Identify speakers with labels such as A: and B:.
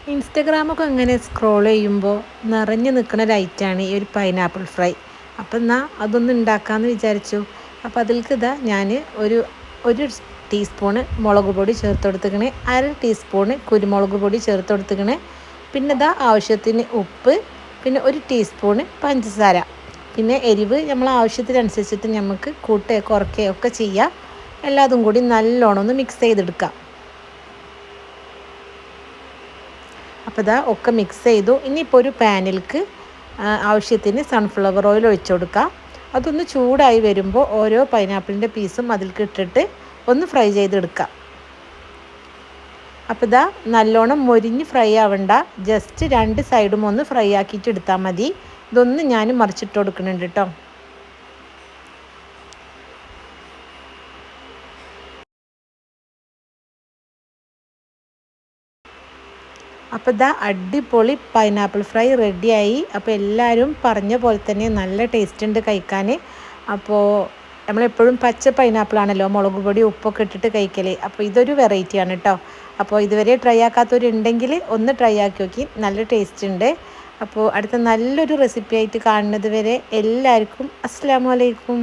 A: ഇൻസ്റ്റഗ്രാമൊക്കെ അങ്ങനെ സ്ക്രോൾ ചെയ്യുമ്പോൾ നിറഞ്ഞു നിൽക്കുന്ന ലൈറ്റാണ് ഈ ഒരു പൈനാപ്പിൾ ഫ്രൈ. അപ്പം എന്നാൽ അതൊന്ന് ഉണ്ടാക്കാമെന്ന് വിചാരിച്ചു. അപ്പോൾ അതിലേക്ക് ഞാൻ ഒരു ഒരു ടീസ്പൂണ് മുളക് പൊടി ചേർത്ത് കൊടുത്തിക്കണേ, അര ടീസ്പൂണ് കുരുമുളക് പൊടി ചേർത്ത് കൊടുത്തിക്കണേ, പിന്നെ ആവശ്യത്തിന് ഉപ്പ്, പിന്നെ ഒരു ടീസ്പൂണ് പഞ്ചസാര. പിന്നെ എരിവ് നമ്മൾ ആവശ്യത്തിനനുസരിച്ചിട്ട് നമുക്ക് കൂട്ടുകയോ കുറയ്ക്കുകയോ ഒക്കെ ചെയ്യാം. എല്ലാതും കൂടി നല്ലോണം ഒന്ന് മിക്സ് ചെയ്തെടുക്കാം. അപ്പോൾ ഒക്കെ മിക്സ് ചെയ്തു. ഇനിയിപ്പോൾ ഒരു പാനിലേക്ക് ആവശ്യത്തിന് സൺഫ്ലവർ ഓയിൽ ഒഴിച്ചു കൊടുക്കാം. അതൊന്ന് ചൂടായി വരുമ്പോൾ ഓരോ പൈനാപ്പിളിൻ്റെ പീസും അതിലേക്ക് ഇട്ടിട്ട് ഒന്ന് ഫ്രൈ ചെയ്തെടുക്കാം. അപ്പോൾ നല്ലോണം മൊരിഞ്ഞ് ഫ്രൈ ആവണ്ട, ജസ്റ്റ് രണ്ട് സൈഡും ഒന്ന് ഫ്രൈ ആക്കിയിട്ട് എടുത്താൽ മതി. ഇതൊന്ന് ഞാൻ മറിച്ചിട്ട് കൊടുക്കുന്നുണ്ട് കേട്ടോ. അപ്പോൾ അടിപൊളി പൈനാപ്പിൾ ഫ്രൈ റെഡിയായി. അപ്പോൾ എല്ലാവരും പറഞ്ഞ പോലെ തന്നെ നല്ല ടേസ്റ്റ് ഉണ്ട് കഴിക്കാൻ. അപ്പോൾ നമ്മളെപ്പോഴും പച്ച പൈനാപ്പിളാണല്ലോ മുളക് പൊടി ഉപ്പൊക്കെ ഇട്ടിട്ട് കഴിക്കൽ. അപ്പോൾ ഇതൊരു വെറൈറ്റിയാണ് കേട്ടോ. അപ്പോൾ ഇതുവരെ ട്രൈ ആക്കാത്തവരുണ്ടെങ്കിൽ ഒന്ന് ട്രൈ ആക്കി നോക്കി, നല്ല ടേസ്റ്റ് ഉണ്ട്. അപ്പോൾ അടുത്ത നല്ലൊരു റെസിപ്പി ആയിട്ട് കാണുന്നത് വരെ എല്ലാവർക്കും അസ്സലാമു അലൈക്കും.